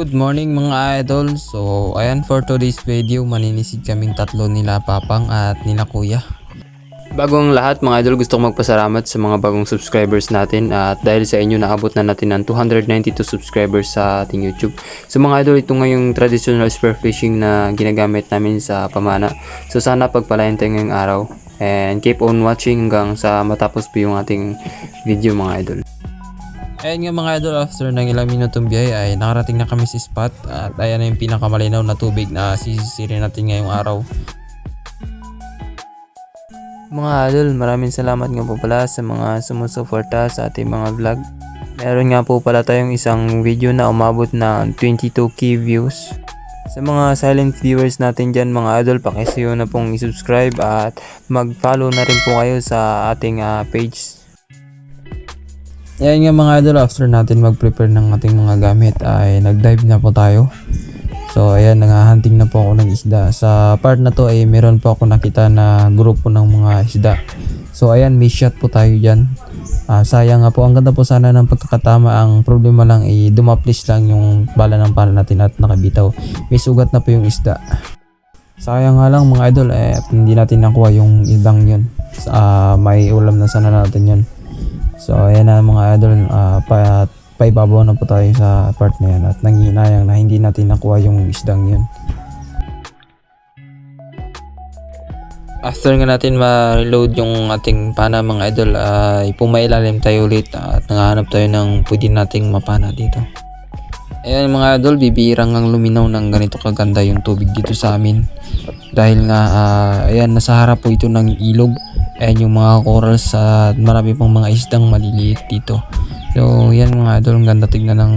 Good morning mga idol. So ayan, for today's video maninisid kaming tatlo nila Papang at nila Kuya. Bagong lahat mga idol, gusto kong magpasalamat sa mga bagong subscribers natin at dahil sa inyo naabot na natin ng 292 subscribers sa ating YouTube. So mga idol, ito nga yung traditional spearfishing na ginagamit namin sa pamana. So sana pagpalain tayo ngayong araw and keep on watching hanggang sa matapos po yung ating video mga idol. Ayun nga mga idol, after ng ilang minutong biyahe ay nakarating na kami sa spot at ayan na yung pinakamalinaw na tubig na sisisirin natin ngayong araw. Mga idol, maraming salamat nga po pala sa mga sumusuporta sa ating mga vlog. Meron nga po pala tayong isang video na umabot na 22k views. Sa mga silent viewers natin dyan mga idol, pakisuyo na pong i-subscribe at mag-follow na rin po kayo sa ating page. Ayan nga mga idol, after natin mag-prepare ng ating mga gamit ay nag-dive na po tayo. So ayan, nangahunting na po ako ng isda. Sa part na to ay meron po ako nakita na grupo ng mga isda. So ayan, may shot po tayo dyan. Sayang nga po, ang ganda po sana ng pagkakatama. Ang problema lang ay dumaplis lang yung bala ng pala natin at nakabitaw. May sugat na po yung isda. Sayang nga lang mga idol, hindi natin nakuha yung isdang yun. May ulam na sana natin yun. So ayan na mga idol, paibabaw na po tayo sa part na yan at nanghihinayang na hindi natin nakuha yung isdang yun. After nga natin ma-reload yung ating pana mga idol ay pumailalim tayo ulit at nanghahanap tayo ng pwede nating mapana dito. Ayan mga idol, bibihirang ang luminaw ng ganito kaganda yung tubig dito sa amin. Dahil nga ayan, nasa harap po ito ng ilog. Ayan yung mga corals at marami pang mga isdang maliliit dito. So yan mga idol, ang ganda tignan ng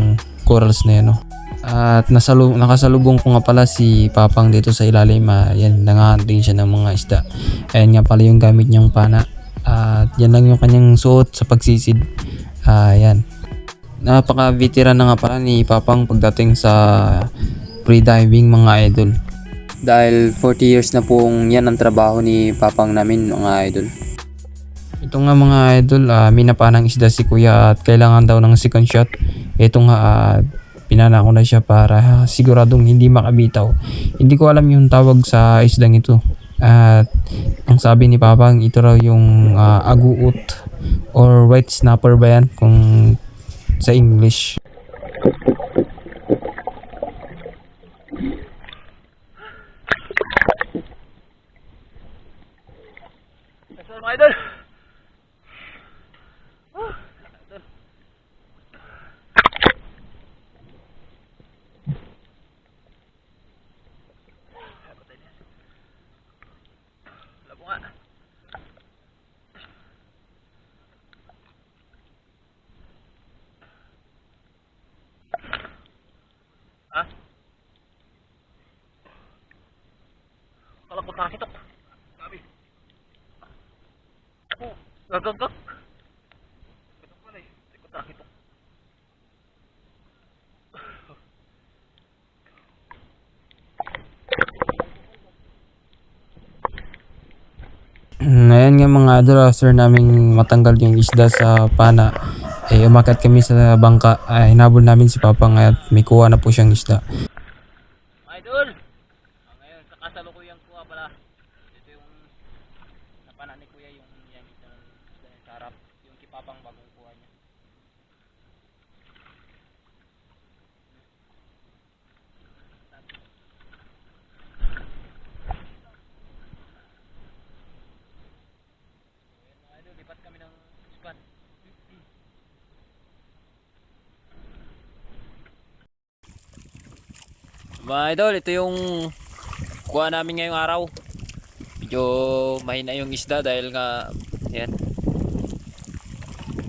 corals na yan. No? At nakasalubong ko nga pala si Papang dito sa ilalim. Yan, nangahanting siya ng mga isda. Ayan nga pala yung gamit niyang pana. At yan lang yung kanyang suot sa pagsisid. Yan. Napaka-veteran na nga pala ni Papang pagdating sa pre-diving mga idol. Dahil 40 years na pong yan ang trabaho ni Papang namin mga idol. Ito nga mga idol, minapanang isda si Kuya at kailangan daw ng second shot. Ito nga pinana ko na siya para siguradong hindi makabitaw. Hindi ko alam yung tawag sa isdang ito. At ang sabi ni Papang, ito raw yung aguut or white snapper ba yan kung sa English. Mga idol. Labo nga. Ha? Kala ko takitok. Sabi. Gagagag. Ito pala eh. Hindi ko takitok. Ayan nga mga idol, after naming matanggal yung isda sa pana, umakyat kami sa bangka. Hinabol namin si Papang at may kuha na po siyang isda. Mga idol. Ngayon, sa kasalukuyang kuha pala. Ito yung napana ni Kuya yung yan sa harap. Yung kipapang bagong kuha niya. Mga idol, lipat kami ng spot. Mga idol, ito yung kuha namin ngayong araw. Medyo mahina yung isda dahil nga yan.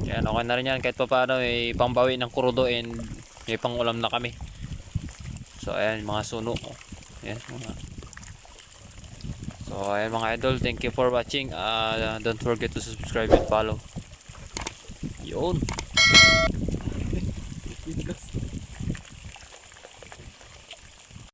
Yan, okay na rin yan kahit pa paano may pangbawi ng krudo and may pangulam na kami. So ayan mga suno. Yan, so ayan mga idol, thank you for watching. Don't forget to subscribe and follow. Yun.